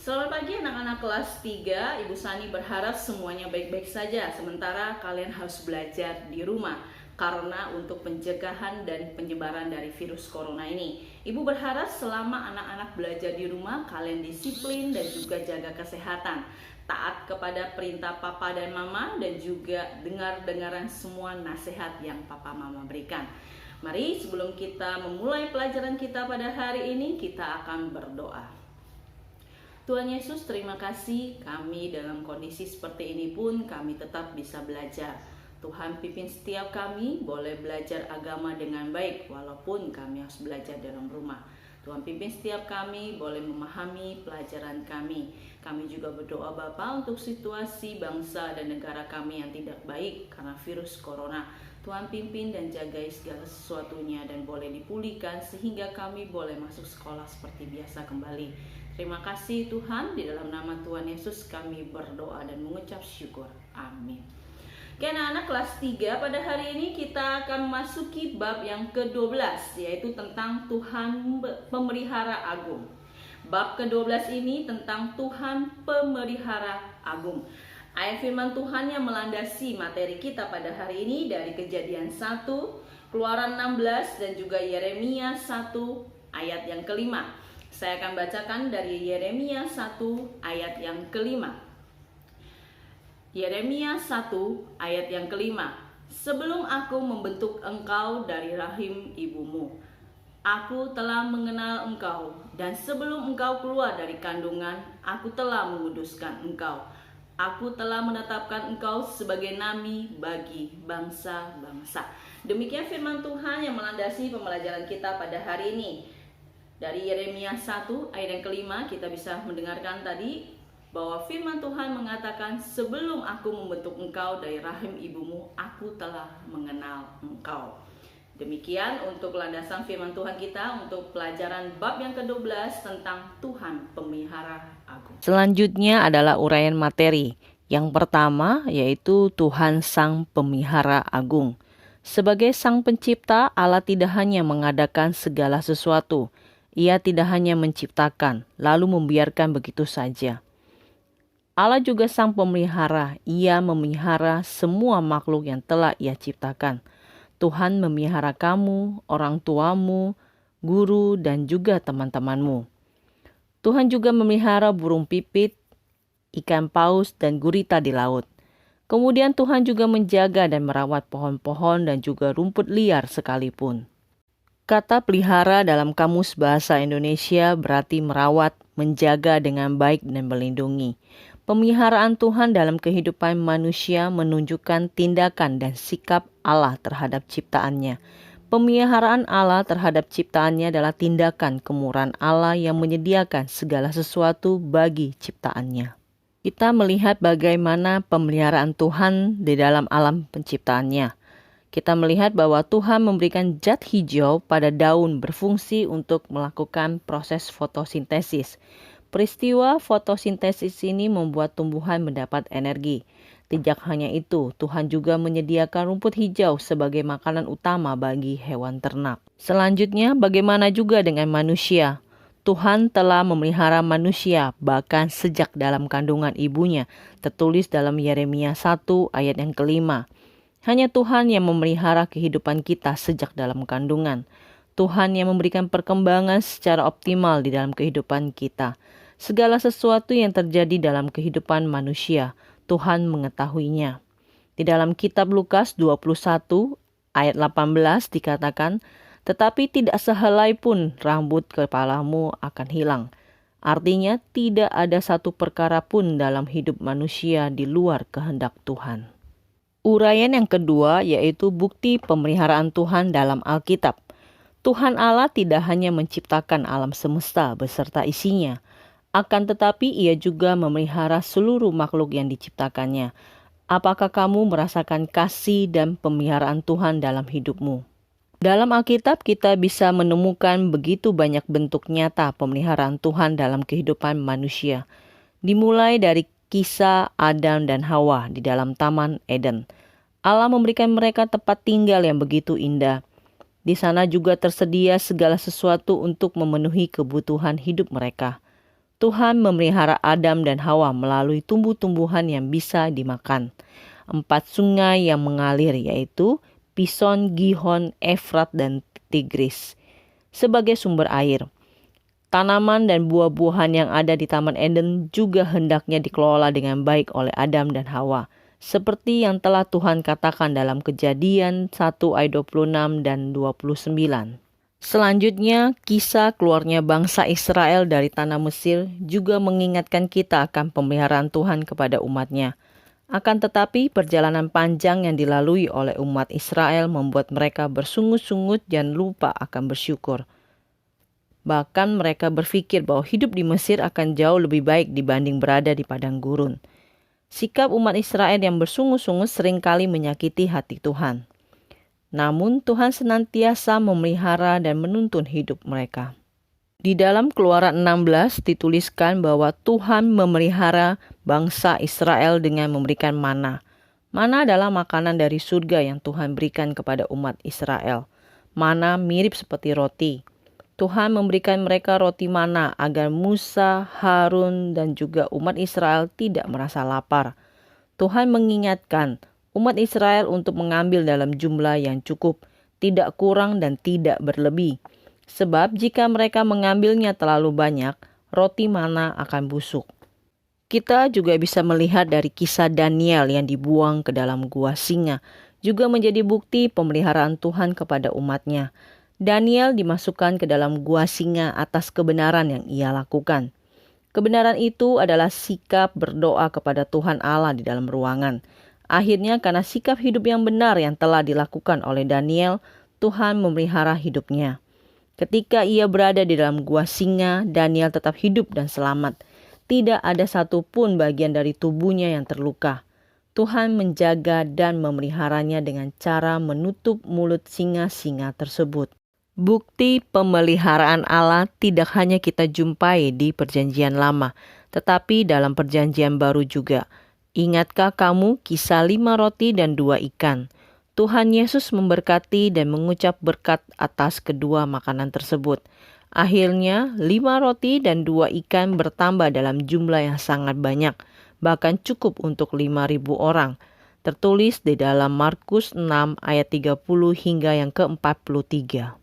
Selamat pagi anak-anak kelas 3. Ibu Sani berharap semuanya baik-baik saja. Sementara kalian harus belajar di rumah karena untuk pencegahan dan penyebaran dari virus corona ini. Ibu berharap selama anak-anak belajar di rumah, kalian disiplin dan juga jaga kesehatan. Taat kepada perintah papa dan mama dan juga dengar-dengaran semua nasihat yang papa mama berikan. Mari sebelum kita memulai pelajaran kita pada hari ini, kita akan berdoa. Tuhan Yesus, terima kasih kami dalam kondisi seperti ini pun kami tetap bisa belajar. Tuhan pimpin setiap kami boleh belajar agama dengan baik walaupun kami harus belajar dalam rumah. Tuhan pimpin setiap kami boleh memahami pelajaran kami. Kami juga berdoa Bapa untuk situasi bangsa dan negara kami yang tidak baik karena virus corona. Tuhan pimpin dan jagai segala sesuatunya dan boleh dipulihkan sehingga kami boleh masuk sekolah seperti biasa kembali. Terima kasih Tuhan, di dalam nama Tuhan Yesus kami berdoa dan mengucap syukur. Amin. Oke anak-anak kelas 3, pada hari ini kita akan memasuki bab yang ke-12, yaitu tentang Tuhan Pemelihara Agung. Bab ke-12 ini tentang Tuhan Pemelihara Agung. Ayat firman Tuhan yang melandasi materi kita pada hari ini dari Kejadian 1, Keluaran 16 dan juga Yeremia 1 ayat yang kelima. Saya akan bacakan dari Yeremia 1 ayat yang kelima. Yeremia 1 ayat yang kelima. Sebelum aku membentuk engkau dari rahim ibumu, aku telah mengenal engkau, dan sebelum engkau keluar dari kandungan, aku telah menguduskan engkau. Aku telah menetapkan engkau sebagai nabi bagi bangsa-bangsa. Demikian firman Tuhan yang melandasi pembelajaran kita pada hari ini. Dari Yeremia 1 ayat yang kelima kita bisa mendengarkan tadi bahwa firman Tuhan mengatakan, sebelum aku membentuk engkau dari rahim ibumu, aku telah mengenal engkau. Demikian untuk landasan firman Tuhan kita untuk pelajaran bab yang ke-12 tentang Tuhan Pemelihara Agung. Selanjutnya adalah uraian materi. Yang pertama yaitu Tuhan Sang Pemelihara Agung. Sebagai Sang Pencipta, Allah tidak hanya mengadakan segala sesuatu. Ia tidak hanya menciptakan, lalu membiarkan begitu saja. Allah juga Sang Pemelihara. Ia memelihara semua makhluk yang telah Ia ciptakan. Tuhan memelihara kamu, orang tuamu, guru, dan juga teman-temanmu. Tuhan juga memelihara burung pipit, ikan paus, dan gurita di laut. Kemudian Tuhan juga menjaga dan merawat pohon-pohon dan juga rumput liar sekalipun. Kata pelihara dalam Kamus Bahasa Indonesia berarti merawat, menjaga dengan baik dan melindungi. Pemeliharaan Tuhan dalam kehidupan manusia menunjukkan tindakan dan sikap Allah terhadap ciptaannya. Pemeliharaan Allah terhadap ciptaannya adalah tindakan kemurahan Allah yang menyediakan segala sesuatu bagi ciptaannya. Kita melihat bagaimana pemeliharaan Tuhan di dalam alam penciptaannya. Kita melihat bahwa Tuhan memberikan zat hijau pada daun berfungsi untuk melakukan proses fotosintesis. Peristiwa fotosintesis ini membuat tumbuhan mendapat energi. Tidak hanya itu, Tuhan juga menyediakan rumput hijau sebagai makanan utama bagi hewan ternak. Selanjutnya, bagaimana juga dengan manusia? Tuhan telah memelihara manusia bahkan sejak dalam kandungan ibunya, tertulis dalam Yeremia 1 ayat yang kelima. Hanya Tuhan yang memelihara kehidupan kita sejak dalam kandungan. Tuhan yang memberikan perkembangan secara optimal di dalam kehidupan kita. Segala sesuatu yang terjadi dalam kehidupan manusia, Tuhan mengetahuinya. Di dalam kitab Lukas 21 ayat 18 dikatakan, tetapi tidak sehelai pun rambut kepalamu akan hilang. Artinya tidak ada satu perkara pun dalam hidup manusia di luar kehendak Tuhan. Uraian yang kedua yaitu bukti pemeliharaan Tuhan dalam Alkitab. Tuhan Allah tidak hanya menciptakan alam semesta beserta isinya, akan tetapi Ia juga memelihara seluruh makhluk yang diciptakannya. Apakah kamu merasakan kasih dan pemeliharaan Tuhan dalam hidupmu? Dalam Alkitab kita bisa menemukan begitu banyak bentuk nyata pemeliharaan Tuhan dalam kehidupan manusia. Dimulai dari kisah Adam dan Hawa di dalam Taman Eden. Allah memberikan mereka tempat tinggal yang begitu indah. Di sana juga tersedia segala sesuatu untuk memenuhi kebutuhan hidup mereka. Tuhan memelihara Adam dan Hawa melalui tumbuh-tumbuhan yang bisa dimakan. 4 sungai yang mengalir yaitu Pison, Gihon, Efrat, dan Tigris sebagai sumber air. Tanaman dan buah-buahan yang ada di Taman Eden juga hendaknya dikelola dengan baik oleh Adam dan Hawa, seperti yang telah Tuhan katakan dalam Kejadian 1 ayat 26 dan 29. Selanjutnya, kisah keluarnya bangsa Israel dari tanah Mesir juga mengingatkan kita akan pemeliharaan Tuhan kepada umatnya. Akan tetapi, perjalanan panjang yang dilalui oleh umat Israel membuat mereka bersungut-sungut dan lupa akan bersyukur. Bahkan mereka berpikir bahwa hidup di Mesir akan jauh lebih baik dibanding berada di padang gurun. Sikap umat Israel yang bersungut-sungut seringkali menyakiti hati Tuhan. Namun Tuhan senantiasa memelihara dan menuntun hidup mereka. Di dalam Keluaran 16 dituliskan bahwa Tuhan memelihara bangsa Israel dengan memberikan mana. Mana adalah makanan dari surga yang Tuhan berikan kepada umat Israel. Mana mirip seperti roti. Tuhan memberikan mereka roti mana agar Musa, Harun, dan juga umat Israel tidak merasa lapar. Tuhan mengingatkan umat Israel untuk mengambil dalam jumlah yang cukup, tidak kurang dan tidak berlebih. Sebab jika mereka mengambilnya terlalu banyak, roti mana akan busuk. Kita juga bisa melihat dari kisah Daniel yang dibuang ke dalam gua singa, juga menjadi bukti pemeliharaan Tuhan kepada umatnya. Daniel dimasukkan ke dalam gua singa atas kebenaran yang ia lakukan. Kebenaran itu adalah sikap berdoa kepada Tuhan Allah di dalam ruangan. Akhirnya karena sikap hidup yang benar yang telah dilakukan oleh Daniel, Tuhan memelihara hidupnya. Ketika ia berada di dalam gua singa, Daniel tetap hidup dan selamat. Tidak ada satupun bagian dari tubuhnya yang terluka. Tuhan menjaga dan memeliharanya dengan cara menutup mulut singa-singa tersebut. Bukti pemeliharaan Allah tidak hanya kita jumpai di Perjanjian Lama, tetapi dalam Perjanjian Baru juga. Ingatkah kamu kisah 5 roti dan 2 ikan? Tuhan Yesus memberkati dan mengucap berkat atas kedua makanan tersebut. Akhirnya 5 roti dan 2 ikan bertambah dalam jumlah yang sangat banyak, bahkan cukup untuk 5.000 orang. Tertulis di dalam Markus 6 ayat 30 hingga yang ke-43.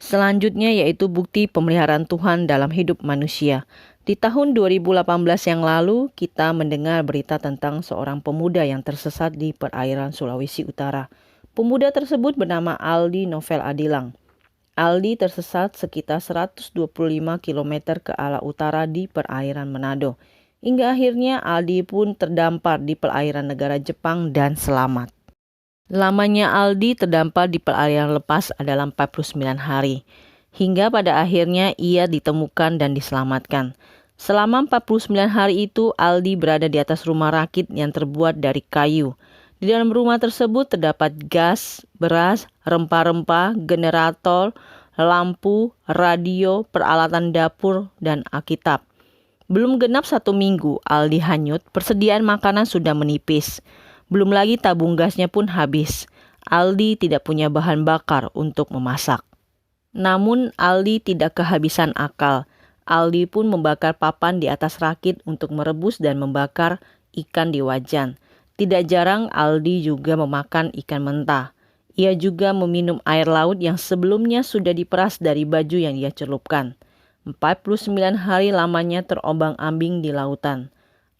Selanjutnya yaitu bukti pemeliharaan Tuhan dalam hidup manusia. Di tahun 2018 yang lalu, kita mendengar berita tentang seorang pemuda yang tersesat di perairan Sulawesi Utara. Pemuda tersebut bernama Aldi Novel Adilang. Aldi tersesat sekitar 125 km ke arah utara di perairan Manado. Hingga akhirnya Aldi pun terdampar di perairan negara Jepang dan selamat. Lamanya Aldi terdampar di perairan lepas adalah 49 hari. Hingga pada akhirnya ia ditemukan dan diselamatkan. Selama 49 hari itu, Aldi berada di atas rumah rakit yang terbuat dari kayu. Di dalam rumah tersebut terdapat gas, beras, rempah-rempah, generator, lampu, radio, peralatan dapur, dan Alkitab. Belum genap 1 minggu, Aldi hanyut, persediaan makanan sudah menipis. Belum lagi tabung gasnya pun habis. Aldi tidak punya bahan bakar untuk memasak. Namun Aldi tidak kehabisan akal. Aldi pun membakar papan di atas rakit untuk merebus dan membakar ikan di wajan. Tidak jarang Aldi juga memakan ikan mentah. Ia juga meminum air laut yang sebelumnya sudah diperas dari baju yang ia celupkan. 49 hari lamanya terombang-ambing di lautan.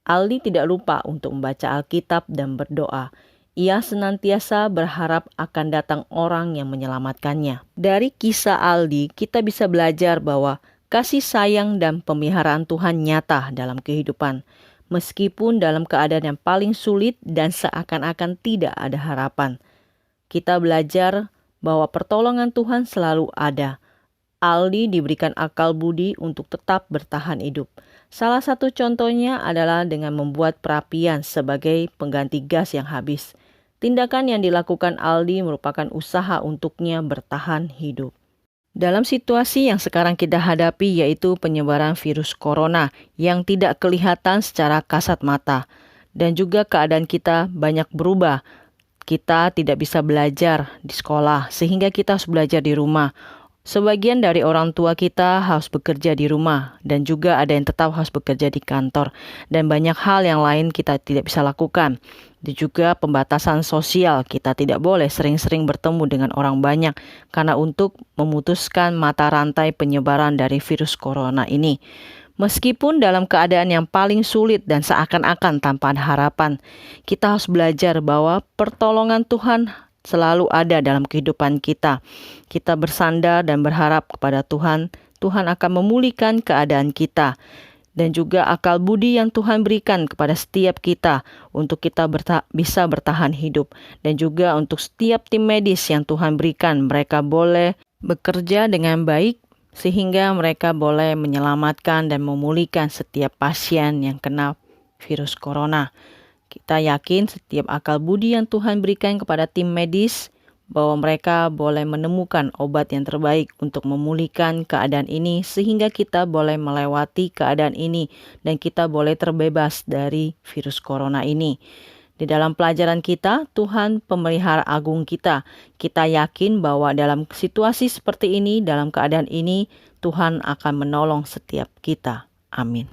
Aldi tidak lupa untuk membaca Alkitab dan berdoa. Ia senantiasa berharap akan datang orang yang menyelamatkannya. Dari kisah Aldi, kita bisa belajar bahwa kasih sayang dan pemeliharaan Tuhan nyata dalam kehidupan. Meskipun dalam keadaan yang paling sulit dan seakan-akan tidak ada harapan. Kita belajar bahwa pertolongan Tuhan selalu ada. Aldi diberikan akal budi untuk tetap bertahan hidup. Salah satu contohnya adalah dengan membuat perapian sebagai pengganti gas yang habis. Tindakan yang dilakukan Aldi merupakan usaha untuknya bertahan hidup. Dalam situasi yang sekarang kita hadapi yaitu penyebaran virus corona yang tidak kelihatan secara kasat mata. Dan juga keadaan kita banyak berubah. Kita tidak bisa belajar di sekolah sehingga kita harus belajar di rumah. Sebagian dari orang tua kita harus bekerja di rumah dan juga ada yang tetap harus bekerja di kantor. Dan banyak hal yang lain kita tidak bisa lakukan. Dan juga pembatasan sosial, kita tidak boleh sering-sering bertemu dengan orang banyak karena untuk memutuskan mata rantai penyebaran dari virus corona ini. Meskipun dalam keadaan yang paling sulit dan seakan-akan tanpa harapan, kita harus belajar bahwa pertolongan Tuhan selalu ada dalam kehidupan kita. Kita bersandar dan berharap kepada Tuhan, Tuhan akan memulihkan keadaan kita. Dan juga akal budi yang Tuhan berikan kepada setiap kita untuk kita bisa bertahan hidup. Dan juga untuk setiap tim medis yang Tuhan berikan, mereka boleh bekerja dengan baik sehingga mereka boleh menyelamatkan dan memulihkan setiap pasien yang kena virus corona. Kita yakin setiap akal budi yang Tuhan berikan kepada tim medis bahwa mereka boleh menemukan obat yang terbaik untuk memulihkan keadaan ini sehingga kita boleh melewati keadaan ini dan kita boleh terbebas dari virus corona ini. Di dalam pelajaran kita, Tuhan pemelihara agung kita. Kita yakin bahwa dalam situasi seperti ini, dalam keadaan ini, Tuhan akan menolong setiap kita. Amin.